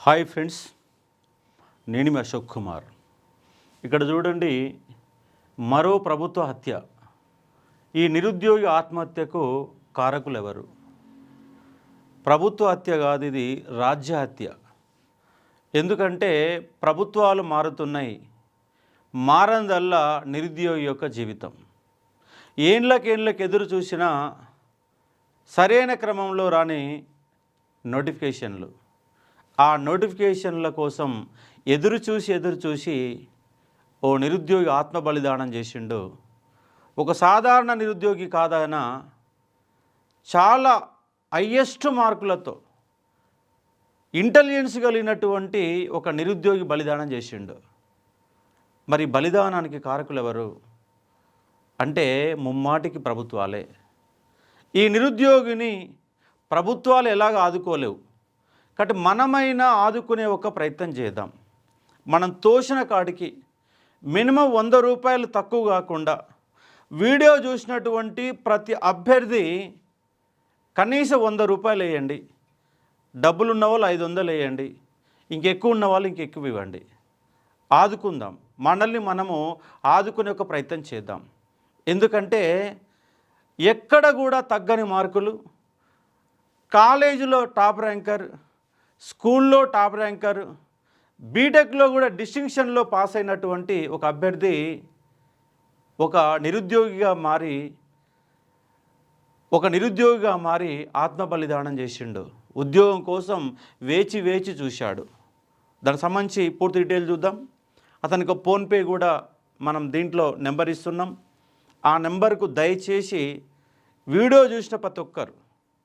Hi friends, నేను మీ అశోక్ కుమార్. ఇక్కడ చూడండి, మరో ప్రభుత్వ హత్య. ఈ నిరుద్యోగి ఆత్మహత్యకు కారకులు ఎవరు? ప్రభుత్వ హత్య కాదు, ఇది రాజ్య హత్య. ఎందుకంటే ప్రభుత్వాలు మారుతున్నాయి, మారందల్లా నిరుద్యోగి యొక్క జీవితం. ఏండ్లకేండ్లకు ఎదురు చూసినా సరైన క్రమంలో రాని నోటిఫికేషన్లు, ఆ నోటిఫికేషన్ల కోసం ఎదురు చూసి ఓ నిరుద్యోగి ఆత్మ బలిదానం చేసిండు. ఒక సాధారణ నిరుద్యోగి కాదైనా చాలా హైయెస్ట్ మార్కులతో ఇంటెలిజెన్స్ కలిగినటువంటి ఒక నిరుద్యోగి బలిదానం చేసిండు. మరి బలిదానానికి కారకులు ఎవరు అంటే ముమ్మాటికి ప్రభుత్వాలే. ఈ నిరుద్యోగిని ప్రభుత్వాలు ఎలాగ ఆదుకోలేవు కాబట్టి మనమైనా ఆదుకునే ఒక ప్రయత్నం చేద్దాం. మనం తోసిన కాడికి మినిమం 100 రూపాయలు తక్కువ కాకుండా వీడియో చూసినటువంటి ప్రతి అభ్యర్థి కనీసం 100 రూపాయలు వేయండి. డబ్బులు ఉన్న వాళ్ళు 500 వేయండి, ఇంకెక్కువ ఉన్న వాళ్ళు ఇంకెక్కువ ఇవ్వండి. ఆదుకుందాం, మనల్ని మనము ఆదుకునే ఒక ప్రయత్నం చేద్దాం. ఎందుకంటే ఎక్కడ కూడా తగ్గని మార్కులు, కాలేజీలో టాప్ ర్యాంకర్, స్కూల్లో టాప్ ర్యాంకర్, బీటెక్లో కూడా డిస్టింక్షన్లో పాస్ అయినటువంటి ఒక అభ్యర్థి ఒక నిరుద్యోగిగా మారి ఆత్మ బలిదానం చేసిండు. ఉద్యోగం కోసం వేచి చూశాడు. దానికి సంబంధించి పూర్తి డీటెయిల్ చూద్దాం. అతనికి ఫోన్పే కూడా మనం దీంట్లో నెంబర్ ఇస్తున్నాం. ఆ నెంబర్కు దయచేసి వీడియో చూసిన ప్రతి ఒక్కరు,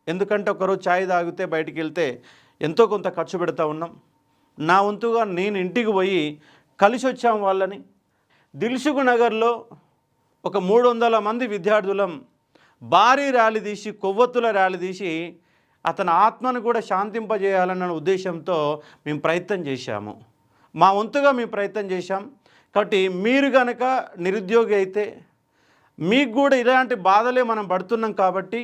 ఎందుకంటే ఒకరోజు ఛాయ్ తాగితే బయటికి వెళ్తే ఎంతో కొంత ఖర్చు పెడతా ఉన్నాం. నా వంతుగా నేను ఇంటికి పోయి కలిసి వచ్చాం వాళ్ళని. దిల్సుఖ్ నగర్లో ఒక 300 మంది విద్యార్థులం భారీ ర్యాలీ తీసి, కొవ్వొత్తుల ర్యాలీ తీసి అతని ఆత్మను కూడా శాంతింపజేయాలన్న ఉద్దేశంతో మేము ప్రయత్నం చేశాము. మా వంతుగా మేము ప్రయత్నం చేశాం. కాబట్టి మీరు కనుక నిరుద్యోగి అయితే మీకు కూడా ఇలాంటి బాధలే మనం పడుతున్నాం. కాబట్టి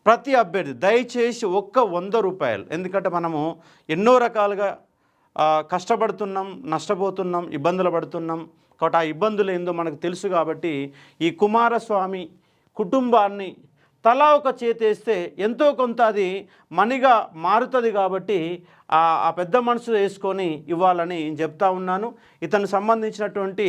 ప్రతి అభ్యర్థి దయచేసి ఒక్క 100 రూపాయలు, ఎందుకంటే మనము ఎన్నో రకాలుగా కష్టపడుతున్నాం, నష్టపోతున్నాం, ఇబ్బందులు పడుతున్నాం. కాబట్టి ఆ ఇబ్బందులు ఏందో మనకు తెలుసు. కాబట్టి ఈ కుమారస్వామి కుటుంబాన్ని తలా ఒక చేతేస్తే ఎంతో కొంత అది మనీగా మారుతుంది. కాబట్టి ఆ పెద్ద మనసు వేసుకొని ఇవ్వాలని చెప్తా ఉన్నాను. ఇతనికి సంబంధించినటువంటి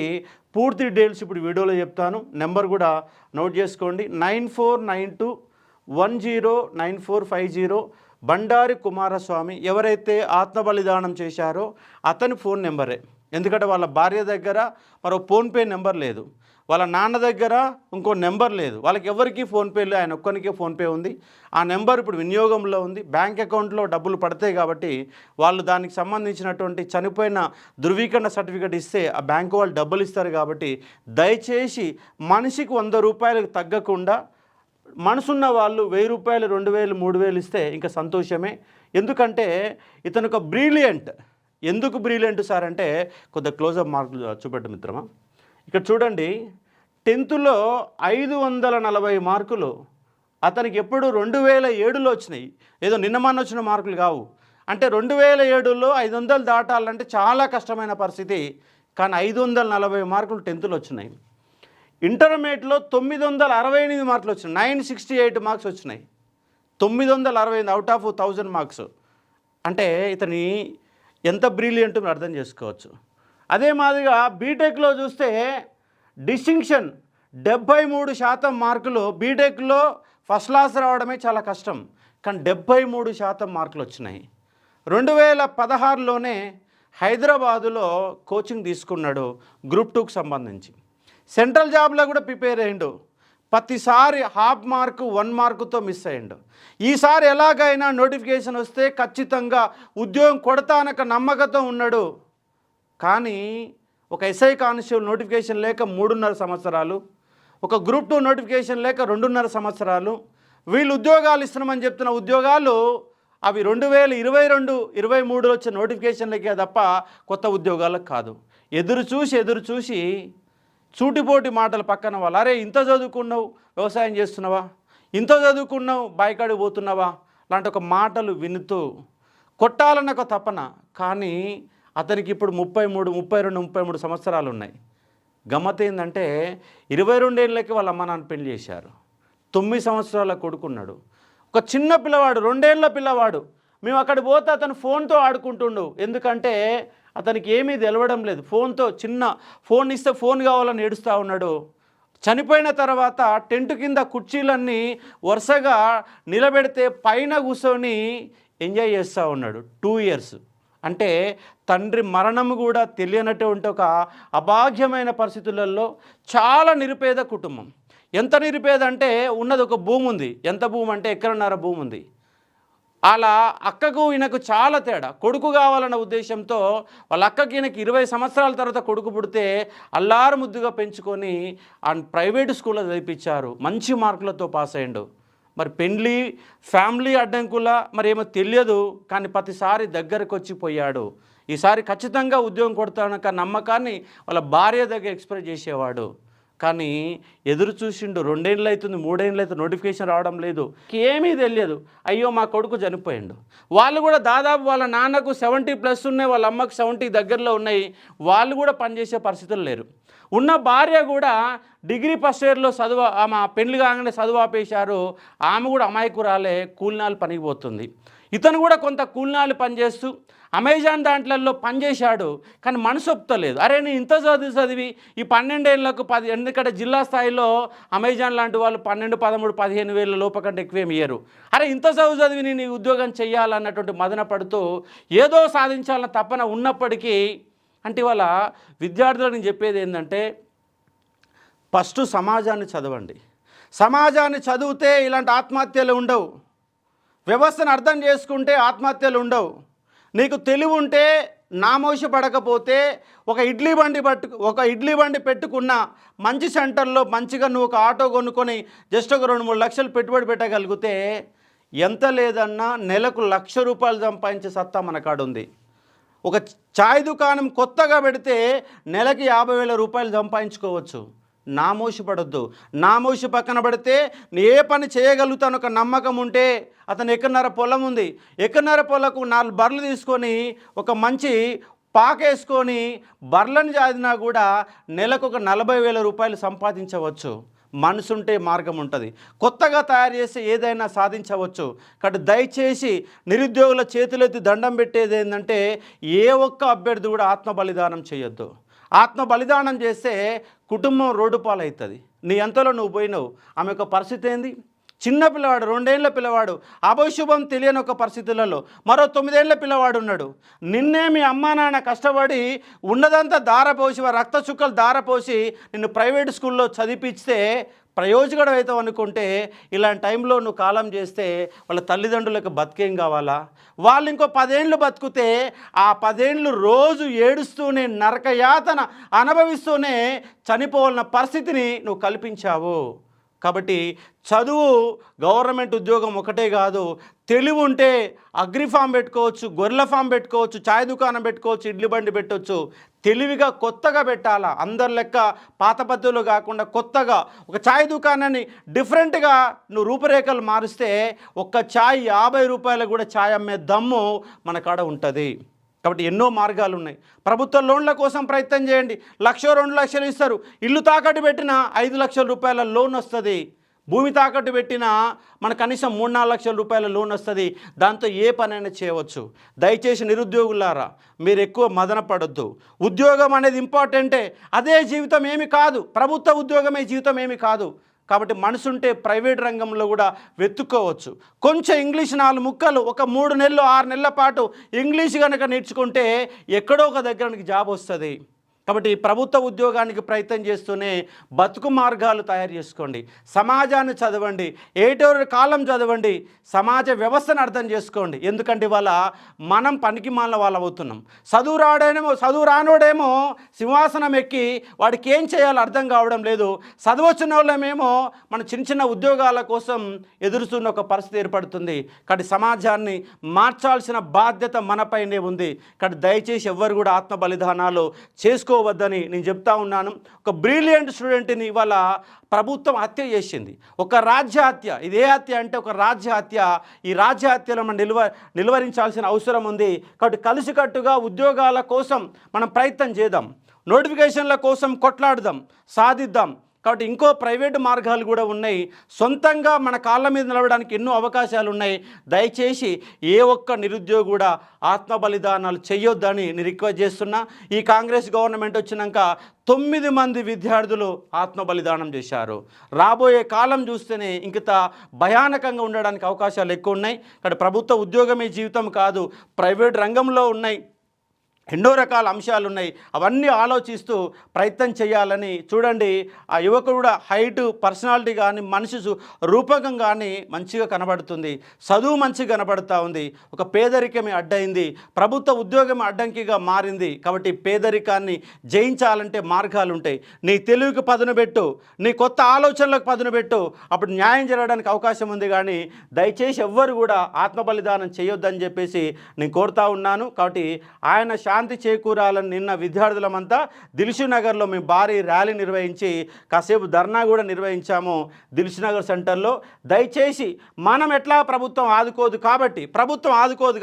పూర్తి డీటెయిల్స్ ఇప్పుడు వీడియోలో చెప్తాను. నెంబర్ కూడా నోట్ చేసుకోండి. 9492109450 బండారి కుమారస్వామి. ఎవరైతే ఆత్మ బలిదానం చేశారో అతని ఫోన్ నెంబరే. ఎందుకంటే వాళ్ళ భార్య దగ్గర మరో ఫోన్పే నెంబర్ లేదు, వాళ్ళ నాన్న దగ్గర ఇంకో నెంబర్ లేదు, వాళ్ళకి ఎవరికి ఫోన్పే లేదు, ఆయన ఒక్కరికే ఫోన్పే ఉంది. ఆ నెంబర్ ఇప్పుడు వినియోగంలో ఉంది. బ్యాంక్ అకౌంట్లో డబ్బులు పడతాయి కాబట్టి వాళ్ళు దానికి సంబంధించినటువంటి చనిపోయిన ధృవీకరణ సర్టిఫికేట్ ఇస్తే ఆ బ్యాంకు వాళ్ళు డబ్బులు ఇస్తారు. కాబట్టి దయచేసి మనిషికి 100 రూపాయలకు తగ్గకుండా మనసున్న వాళ్ళు 1000 రూపాయలు, 2000, 3000 ఇస్తే ఇంకా సంతోషమే. ఎందుకంటే ఇతను ఒక బ్రిలియంట్. ఎందుకు బ్రిలియంట్ సార్ అంటే కొద్దిగా క్లోజప్ మార్కులు చూపెట్టు మిత్రమా. ఇక్కడ చూడండి, 10థ్లో 540 మార్కులు అతనికి ఎప్పుడు 2007లో వచ్చినాయి. ఏదో నిన్నమన్న వచ్చిన మార్కులు కావు. అంటే 2007లో 500 దాటాలంటే చాలా కష్టమైన పరిస్థితి. కానీ 540 మార్కులు 10థ్లో వచ్చినాయి. ఇంటర్మీడియట్లో 968 మార్కులు వచ్చినాయి. 968 మార్క్స్ వచ్చినాయి. 968 అవుట్ ఆఫ్ 1000 మార్క్స్. అంటే ఇతని ఎంత బ్రిలియంట్ మీరు అర్థం చేసుకోవచ్చు. అదే మాదిరిగా బీటెక్లో చూస్తే డిస్టింక్షన్ 73% మార్కులు. బీటెక్లో ఫస్ట్ క్లాస్ రావడమే చాలా కష్టం, కానీ 73% మార్కులు వచ్చినాయి. 2016లోనే హైదరాబాదులో కోచింగ్ తీసుకున్నాడు గ్రూప్ 2కు సంబంధించి. సెంట్రల్ జాబ్లో కూడా ప్రిపేర్ అయ్యిండు. ప్రతిసారి హాఫ్ మార్కు 1 మార్కుతో మిస్ అయ్యిండు. ఈసారి ఎలాగైనా నోటిఫికేషన్ వస్తే ఖచ్చితంగా ఉద్యోగం కొడతానక నమ్మకంతో ఉన్నాడు. కానీ ఒక ఎస్ఐ కానిస్టేబుల్ నోటిఫికేషన్ లేక 3.5 సంవత్సరాలు, ఒక గ్రూప్ 2 నోటిఫికేషన్ లేక 2.5 సంవత్సరాలు, వీళ్ళు ఉద్యోగాలు ఇస్తున్నామని చెప్తున్న ఉద్యోగాలు అవి 2022, 23 వచ్చే నోటిఫికేషన్లకే తప్ప కొత్త ఉద్యోగాలకు కాదు. ఎదురు చూసి చూటిపోటి మాటలు పక్కన వాళ్ళు, అరే ఇంత చదువుకున్నావు వ్యవసాయం చేస్తున్నావా, ఇంత చదువుకున్నావు బాయికాడికి పోతున్నావా లాంటి ఒక మాటలు వినుతూ కొట్టాలన్న ఒక తపన. కానీ అతనికి ఇప్పుడు 33, 32, 33 సంవత్సరాలు ఉన్నాయి. గమ్మత్ ఏంటంటే 22 ఏళ్ళకి వాళ్ళ అమ్మ నాన్న పెళ్లి చేశారు. 9 సంవత్సరాల కొడుకున్నాడు. ఒక చిన్న పిల్లవాడు, 2 ఏళ్ళ పిల్లవాడు. మేము అక్కడికి పోతే అతను ఫోన్తో ఆడుకుంటుండు. ఎందుకంటే అతనికి ఏమీ తెలవడం లేదు. ఫోన్తో చిన్న ఫోన్ ఇస్తే ఫోన్ కావాలని ఏడుస్తూ ఉన్నాడు. చనిపోయిన తర్వాత టెంట్ కింద కుర్చీలన్నీ వరుసగా నిలబెడితే పైన కూర్చొని ఎంజాయ్ చేస్తూ ఉన్నాడు 2 ఇయర్స్. అంటే తండ్రి మరణం కూడా తెలియనటువంటి ఒక అభాగ్యమైన పరిస్థితులలో చాలా నిరుపేద కుటుంబం. ఎంత నిరుపేద అంటే ఉన్నది ఒక భూమి ఉంది. ఎంత భూమి అంటే ఎకరన్నర భూమి ఉంది. అలా అక్కకు ఈయనకు చాలా తేడా. కొడుకు కావాలన్న ఉద్దేశంతో వాళ్ళ అక్కకి ఈయనకి 20 సంవత్సరాల తర్వాత కొడుకు పుడితే అల్లారు ముద్దుగా పెంచుకొని ఆ ప్రైవేటు స్కూల్లో చదివించారు. మంచి మార్కులతో పాస్ అయ్యిండు. మరి పెండ్లి ఫ్యామిలీ అడ్డంకుల మరి ఏమో తెలియదు, కానీ ప్రతిసారి దగ్గరకు వచ్చి పోయాడు. ఈసారి ఖచ్చితంగా ఉద్యోగం కొడతానక నమ్మకాన్ని వాళ్ళ భార్య దగ్గర ఎక్స్ప్రెస్ చేసేవాడు. కానీ ఎదురు చూసిండు. 2 ఏళ్ళు అవుతుంది, 3 ఏళ్ళు అవుతుంది, నోటిఫికేషన్ రావడం లేదు, ఏమీ తెలియదు. అయ్యో మా కొడుకు చనిపోయిండు. వాళ్ళు కూడా దాదాపు వాళ్ళ నాన్నకు 70+ ఉన్నాయి, వాళ్ళ అమ్మకు 70 దగ్గరలో ఉన్నాయి. వాళ్ళు కూడా పనిచేసే పరిస్థితులు లేరు. ఉన్న భార్య కూడా డిగ్రీ ఫస్ట్ ఇయర్లో ఆమె పెళ్లి కాగానే చదువు ఆపేశారు. ఆమె కూడా అమాయకురాలే, కూలినాలు పనికి పోతుంది. ఇతను కూడా కొంత కూలినాలు పనిచేస్తూ అమెజాన్ దాంట్లలో పనిచేశాడు. కానీ మనసు ఒప్పుతలేదు. అరే నేను ఇంత చదివి ఈ 12 ఏళ్లకు 10, ఎందుకంటే జిల్లా స్థాయిలో అమెజాన్ లాంటి వాళ్ళు 12, 13, 15 వేల లోప కంటే ఎక్కువేమి ఇయ్యరు. అరే ఇంత చదివి నేను ఈ ఉద్యోగం చేయాలన్నటువంటి మదన పడుతూ ఏదో సాధించాలన్న తపన ఉన్నప్పటికీ, అంటే వాళ్ళ విద్యార్థులకు నేను చెప్పేది ఏంటంటే, ఫస్ట్ సమాజాన్ని చదవండి. సమాజాన్ని చదివితే ఇలాంటి ఆత్మహత్యలు ఉండవు. వ్యవస్థను అర్థం చేసుకుంటే ఆత్మహత్యలు ఉండవు. నీకు తెలివి ఉంటే నామోషి పడకపోతే ఒక ఇడ్లీ బండి పెట్టుకున్న మంచి సెంటర్లో మంచిగా నువ్వు ఒక ఆటో కొనుక్కొని జస్ట్ ఒక 2-3 లక్షలు పెట్టుబడి పెట్టగలిగితే ఎంత లేదన్నా నెలకు ₹1,00,000 సంపాదించే సత్తా మన కాడ ఉంది. ఒక చాయ్ దుకాణం కొత్తగా పెడితే నెలకి ₹50,000 సంపాదించుకోవచ్చు. నామోషి పడొద్దు. నామోషి పక్కన పడితే ఏ పని చేయగలుగుతాను ఒక నమ్మకం ఉంటే, అతను ఎకరన్నర పొలం ఉంది, ఎకరన్నర పొలకు 4 బర్రెలు తీసుకొని ఒక మంచి పాకేసుకొని బర్రెలను జాదినా కూడా నెలకు ఒక ₹40,000 సంపాదించవచ్చు. మనసుంటే మార్గం ఉంటుంది. కొత్తగా తయారు చేసి ఏదైనా సాధించవచ్చు. కాబట్టి దయచేసి నిరుద్యోగుల చేతులెత్తి దండం పెట్టేది ఏంటంటే, ఏ ఒక్క అభ్యర్థి కూడా ఆత్మ బలిదానం చేయొద్దు. ఆత్మ బలిదానం చేస్తే కుటుంబం రోడ్డు పాలవుతుంది. నీ అంతలో నువ్వు పోయినావు. ఆమె యొక్క పరిస్థితి ఏంది? చిన్న పిల్లవాడు, 2 ఏళ్ల పిల్లవాడు, అభశుభం తెలియని ఒక పరిస్థితులలో మరో 9 ఏళ్ల పిల్లవాడు ఉన్నాడు. నిన్నే మీ అమ్మా నాన్న కష్టపడి ఉన్నదంతా దారపోసి, రక్త చుక్కలు దారపోసి నిన్ను ప్రైవేట్ స్కూల్లో చదివిస్తే ప్రయోజకుడు అవుతావు అనుకుంటే, ఇలాంటి టైంలో నువ్వు కాలం చేస్తే వాళ్ళ తల్లిదండ్రులకు బతికేం కావాలా? వాళ్ళు ఇంకో 10 ఏళ్ళు బతుకుతే ఆ 10 ఏళ్ళు రోజు ఏడుస్తూనే నరకయాతన అనుభవిస్తూనే చనిపోవాలన్న పరిస్థితిని నువ్వు కల్పించావు. కాబట్టి చదువు, గవర్నమెంట్ ఉద్యోగం ఒకటే కాదు. తెలివి ఉంటే అగ్రి ఫామ్ పెట్టుకోవచ్చు, గొర్రెల ఫామ్ పెట్టుకోవచ్చు, చాయ్ దుకాణం పెట్టుకోవచ్చు, ఇడ్లీ బండి పెట్టవచ్చు. తెలివిగా కొత్తగా పెట్టాలా. అందరి లెక్క పాత పద్ధతులు కాకుండా కొత్తగా ఒక చాయ్ దుకాణాన్ని డిఫరెంట్గా నువ్వు రూపురేఖలు మారిస్తే ఒక్క చాయ్ ₹50 కూడా చాయ్ అమ్మే దమ్ము మన కాడ ఉంటుంది. కాబట్టి ఎన్నో మార్గాలు ఉన్నాయి. ప్రభుత్వ లోన్ల కోసం ప్రయత్నం చేయండి. 1,00,000, 2 లక్షలు ఇస్తారు. ఇల్లు తాకట్టు పెట్టినా ₹5,00,000 లోన్ వస్తుంది. భూమి తాకట్టు పెట్టినా మన కనీసం ₹3-4 లక్షల లోన్ వస్తుంది. దాంతో ఏ పనైనా చేయవచ్చు. దయచేసి నిరుద్యోగులారా, మీరు ఎక్కువ మదన పడొద్దు. ఉద్యోగం అనేది ఇంపార్టెంటే, అదే జీవితం ఏమి కాదు. ప్రభుత్వ ఉద్యోగమే జీవితం ఏమి కాదు. కాబట్టి మనసుంటే ప్రైవేట్ రంగంలో కూడా వెతుక్కోవచ్చు. కొంచెం ఇంగ్లీష్ 4 ముక్కలు ఒక 3 నెలలు 6 నెలల పాటు ఇంగ్లీష్ కనుక నేర్చుకుంటే ఎక్కడో ఒక దగ్గర జాబ్ వస్తుంది. కాబట్టి ప్రభుత్వ ఉద్యోగానికి ప్రయత్నం చేస్తూనే బతుకు మార్గాలు తయారు చేసుకోండి. సమాజాన్ని చదవండి, ఏటోరు కాలం చదవండి, సమాజ వ్యవస్థను అర్థం చేసుకోండి. ఎందుకంటే ఇవాళ మనం పనికి మాలిన వాళ్ళు అవుతున్నాం. చదువు రానోడేమో సింహాసనం ఎక్కి వాడికి ఏం చేయాలో అర్థం కావడం లేదు. చదువొచ్చిన వాళ్ళమేమో మన చిన్న చిన్న ఉద్యోగాల కోసం ఎదురుస్తున్న ఒక పరిస్థితి ఏర్పడుతుంది. కాబట్టి సమాజాన్ని మార్చాల్సిన బాధ్యత మనపైనే ఉంది. కాబట్టి దయచేసి ఎవ్వరు కూడా ఆత్మ బలిదానాలు చేసుకో ఆదుకోవద్దని నేను చెప్తా ఉన్నాను. ఒక బ్రిలియంట్ స్టూడెంట్ని ఇవాళ ప్రభుత్వం హత్య చేసింది. ఒక రాజ్య హత్య. ఇదే హత్య అంటే ఒక రాజ్య హత్య. ఈ రాజ్య హత్యలో మనం నిలువరించాల్సిన అవసరం ఉంది. కాబట్టి కలిసికట్టుగా ఉద్యోగాల కోసం మనం ప్రయత్నం చేద్దాం, నోటిఫికేషన్ల కోసం కొట్లాడదాం, సాధిద్దాం. కాబట్టి ఇంకో ప్రైవేటు మార్గాలు కూడా ఉన్నాయి. సొంతంగా మన కాళ్ళ మీద నిలవడానికి ఎన్నో అవకాశాలు ఉన్నాయి. దయచేసి ఏ ఒక్క నిరుద్యోగి కూడా ఆత్మ బలిదానాలు చేయొద్దని నేను రిక్వెస్ట్ చేస్తున్నా. ఈ కాంగ్రెస్ గవర్నమెంట్ వచ్చినాక 9 మంది విద్యార్థులు ఆత్మ బలిదానం చేశారు. రాబోయే కాలం చూస్తేనే ఇంత భయానకంగా ఉండడానికి అవకాశాలు ఎక్కువ ఉన్నాయి. ఇక్కడ ప్రభుత్వ ఉద్యోగమే జీవితం కాదు, ప్రైవేట్ రంగంలో ఉన్నాయి, ఎన్నో రకాల అంశాలు ఉన్నాయి. అవన్నీ ఆలోచిస్తూ ప్రయత్నం చేయాలని. చూడండి, ఆ యువకుడు కూడా హైటు, పర్సనాలిటీ కానీ, మనిషి రూపకం కానీ మంచిగా కనబడుతుంది, చదువు మంచిగా కనబడుతూ ఉంది. ఒక పేదరికమే అడ్డైంది, ప్రభుత్వ ఉద్యోగం అడ్డంకిగా మారింది. కాబట్టి పేదరికాన్ని జయించాలంటే మార్గాలు ఉంటాయి. నీ తెలివికి పదును పెట్టు, నీ కొత్త ఆలోచనలకు పదును పెట్టు, అప్పుడు న్యాయం జరగడానికి అవకాశం ఉంది. కానీ దయచేసి ఎవ్వరు కూడా ఆత్మ బలిదానం చేయొద్దని చెప్పేసి నేను కోరుతా ఉన్నాను. కాబట్టి ఆయన శాంతి చేకూరాలని నిన్న విద్యార్థులమంతా దిల్సుఖ్నగర్లో మేము భారీ ర్యాలీ నిర్వహించి కాసేపు ధర్నా కూడా నిర్వహించాము దిల్సుఖ్నగర్ సెంటర్లో. దయచేసి మనం ఎట్లా ప్రభుత్వం ఆదుకోదు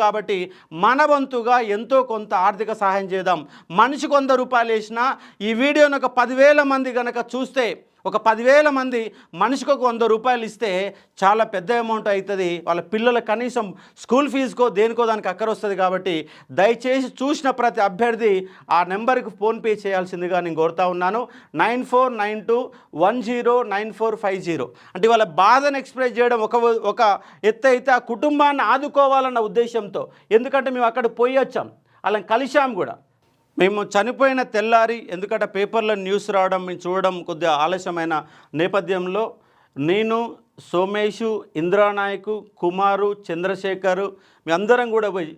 కాబట్టి మన వంతుగా ఎంతో కొంత ఆర్థిక సహాయం చేద్దాం. మనిషికి 100 రూపాయలు వేసినా ఈ వీడియోను ఒక 10,000 మంది కనుక చూస్తే, ఒక 10,000 మంది మనిషికి ఒక 100 రూపాయలు ఇస్తే చాలా పెద్ద అమౌంట్ అవుతుంది. వాళ్ళ పిల్లల కనీసం స్కూల్ ఫీజుకో దేనికో దానికి అక్కర వస్తుంది. కాబట్టి దయచేసి చూసిన ప్రతి అభ్యర్థి ఆ నెంబర్కి ఫోన్పే చేయాల్సిందిగా నేను కోరుతా ఉన్నాను. 9492109450. అంటే వాళ్ళ బాధను ఎక్స్ప్రెస్ చేయడం ఒక ఎత్తు అయితే, ఆ కుటుంబాన్ని ఆదుకోవాలన్న ఉద్దేశంతో. ఎందుకంటే మేము అక్కడ పోయి వచ్చాం, వాళ్ళని కలిశాం కూడా. మేము చనిపోయిన తెల్లారి, ఎందుకంటే పేపర్లో న్యూస్ రావడం మేము చూడడం కొద్దిగా ఆలస్యమైన నేపథ్యంలో నేను, సోమేషు, ఇంద్రానాయకు, కుమారు, చంద్రశేఖరు మీ అందరం కూడా పోయి,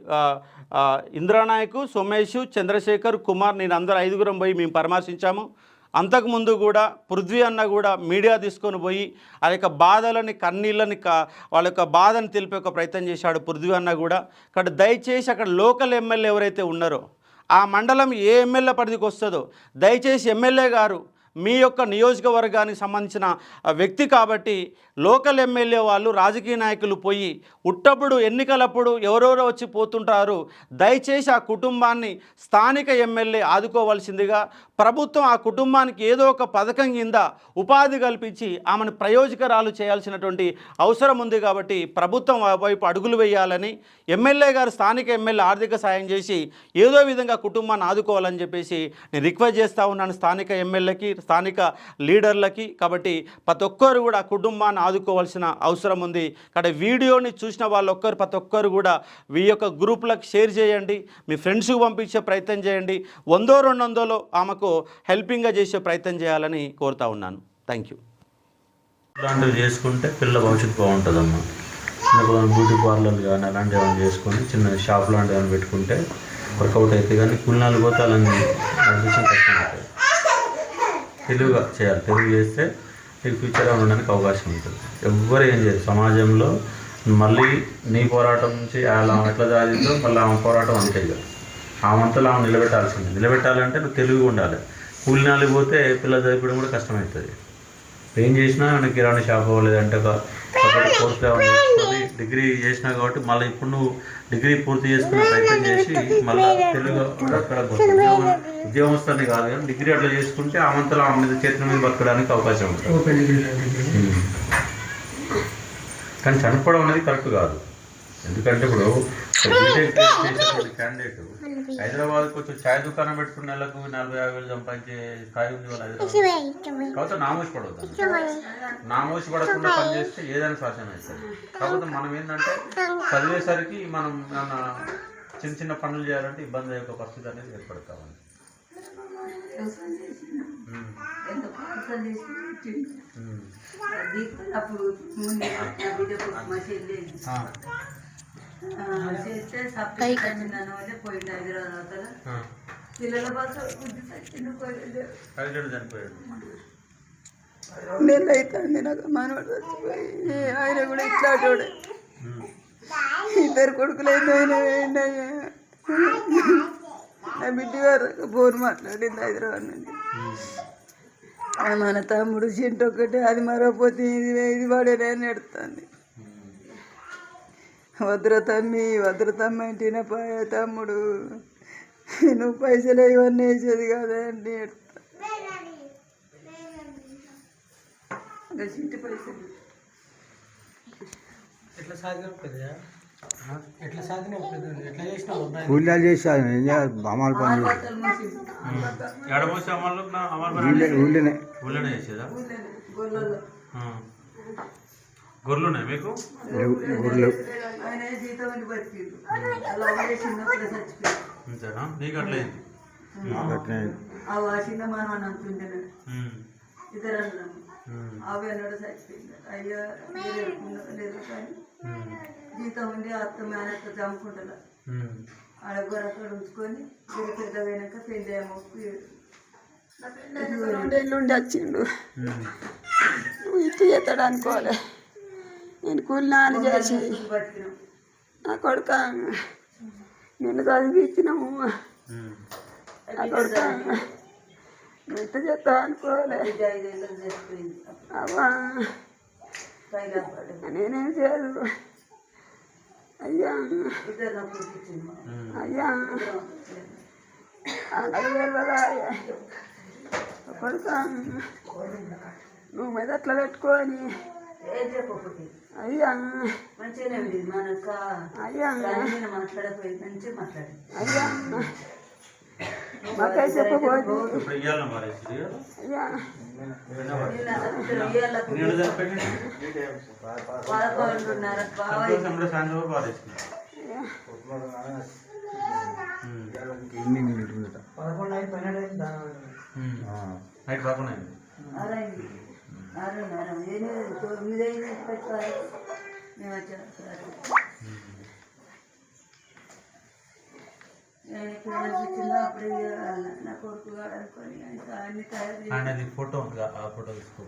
ఇంద్రానాయకు, సోమేషు, చంద్రశేఖర్, కుమార్, నేను అందరూ 5గురం పోయి మేము పరామర్శించాము. అంతకుముందు కూడా పృథ్వీ అన్న కూడా మీడియా తీసుకొని పోయి ఆ యొక్క బాధలని, కన్నీళ్ళని, వాళ్ళ యొక్క బాధను తెలిపే ఒక ప్రయత్నం చేశాడు పృథ్వీ అన్న కూడా. కాబట్టి దయచేసి అక్కడ లోకల్ ఎమ్మెల్యే ఎవరైతే ఉన్నారో, ఆ మండలం ఏ ఎమ్మెల్యే పరిధికి వస్తుందో, దయచేసి ఎమ్మెల్యే గారు మీ యొక్క నియోజకవర్గానికి సంబంధించిన వ్యక్తి కాబట్టి లోకల్ ఎమ్మెల్యే వాళ్ళు, రాజకీయ నాయకులు పోయి ఉట్టప్పుడు ఎన్నికలప్పుడు ఎవరెవరో వచ్చి పోతుంటారు. దయచేసి ఆ కుటుంబాన్ని స్థానిక ఎమ్మెల్యే ఆదుకోవాల్సిందిగా, ప్రభుత్వం ఆ కుటుంబానికి ఏదో ఒక పథకం కింద ఉపాధి కల్పించి ఆమెను ప్రయోజకరాలు చేయాల్సినటువంటి అవసరం ఉంది. కాబట్టి ప్రభుత్వం వైపు అడుగులు వేయాలని, ఎమ్మెల్యే గారు, స్థానిక ఎమ్మెల్యే ఆర్థిక సాయం చేసి ఏదో విధంగా కుటుంబాన్ని ఆదుకోవాలని చెప్పేసి నేను రిక్వెస్ట్ చేస్తూ ఉన్నాను స్థానిక ఎమ్మెల్యేకి, స్థానిక లీడర్లకి. కాబట్టి ప్రతి ఒక్కరు కూడా కుటుంబాన్ని ఆదుకోవాల్సిన అవసరం ఉంది. కాబట్టి వీడియోని చూసిన వాళ్ళొక్కరు, ప్రతి ఒక్కరు కూడా ఈ యొక్క గ్రూపులకు షేర్ చేయండి, మీ ఫ్రెండ్స్కి పంపించే ప్రయత్నం చేయండి. 100-200 ఆమెకు హెల్పింగ్గా చేసే ప్రయత్నం చేయాలని కోరుతా ఉన్నాను. Thank you. ఇలాంటివి చేసుకుంటే పిల్ల భవిష్యత్తు బాగుంటుందమ్మా. బ్యూటీ పార్లర్లు కానీ అలాంటివి ఏమైనా చేసుకొని చిన్న షాప్ లాంటివి ఏమైనా పెట్టుకుంటే వర్కౌట్ అయితే. కానీ కూలినాలు పోతే అలాంటి కష్టం అవుతుంది. తెలుగుగా చేయాలి. తెలుగు చేస్తే నీకు ఫ్యూచర్గా ఉండడానికి అవకాశం ఉంటుంది. ఎవ్వరు ఏం చేయరు సమాజంలో. మళ్ళీ నీ పోరాటం నుంచి అలా ఎట్లా సాధిందో మళ్ళీ ఆమె పోరాటం అంతే. ఇక ఆమంతలో ఆమె నిలబెట్టాలంటే నువ్వు తెలుగు ఉండాలి. కూలినాలు పోతే పిల్లలు చదివించడం కూడా కష్టమవుతుంది. ఏం చేసినా మనకి కిరాణా షాప్ అవ్వలేదంటే ఒక కోర్స్ డిగ్రీ చేసినా కాబట్టి మళ్ళీ ఇప్పుడు నువ్వు డిగ్రీ పూర్తి చేసుకునే ప్రయత్నం చేసి మళ్ళీ తెలుగు ఉద్యోగం వస్తుంది కాదు. కానీ డిగ్రీ అట్లా చేసుకుంటే ఆమంతలో ఆమె మీద చేతుల మీద బతకడానికి అవకాశం ఉంటుంది. కానీ చనిపోవడం అనేది కరెక్ట్ కాదు. ఎందుకంటే ఇప్పుడు క్యాండిడేట్ హైదరాబాద్కి వచ్చి ఛాయ్ దుకాణం పెట్టుకున్న నెలకు 40,000-50,000 సంపాదించే స్థాయి ఉంది వాళ్ళ హైదరాబాద్. కాకపోతే నామోషి పడవద్దు. నామోషి పడకుండా పనిచేస్తే ఏదైనా సాధ్యం అవుతుంది. కాకపోతే మనం ఏంటంటే చదివేసరికి మనం చిన్న చిన్న పనులు చేయాలంటే ఇబ్బంది అయ్యే పరిస్థితి అనేది ఏర్పడతామని. నెలైతుంది నాకు మనవాడు చచ్చిపోయి. ఆయన కూడా ఇట్లాంటి ఇద్దరు కొడుకులు అయిపోయినా నా బిడ్డ గారు ఫోన్ మాట్లాడింది హైదరాబాద్ నుంచి. మన తమ్ముడు చింట ఒక్కటే అది మరొకపోతే ఇది పడేనే అని ఎడుతుంది. వద్దుర తమ్మి అంటే తమ్ముడు నువ్వు పైసలు ఇవన్నీ వేసేది కదా అని ఎడుతా. చింటి పైసలు కూలీలు చేశాను అమలు పని ఊళ్ళోనే ఊళ్ళోనే చేసేదా? గొర్రెలు ఉన్నాయి మీకు? ఊళ్ళో ఆయన జీతం అని బతికిండు. అలా చిన్నప్పుడు చచ్చిపోయింది. అంతేనా? నీకు అట్లయింది? ఆ వాసింద మనం అని అంటుండే ఇద్దరు అన్నాము. అవి అన్నాడు చచ్చిపోయింది. అయ్యా లేదు కానీ జీతం ఉండి అత్త మేనత్త చంపుకుంటా ఆడ గొర్రెక్కడ ఉంచుకొని గురి పెద్ద పోయినాక పెళ్ళి రెండేళ్ళుండి వచ్చిండు. నువ్వు ఇచ్చి చేస్తాడు అనుకోలే. నేను కూలినాలు చేసి నా కొడుక నేను చదివించినాము. నా కొడుక నువ్వు ఇంత చేస్తావు అనుకోలే. అవ్వా నేనేం చేయదు. అయ్యా అయ్యా కొడుక నువ్వు మీద అట్లా పెట్టుకొని అయ్యా అయ్యా అయ్యా మాకై చెప్పబోదు. అయ్యా అప్పుడు నా కొడుకు అనుకొని అన్ని తయారు ఫోటో ఆ ఫోటో తీసుకో.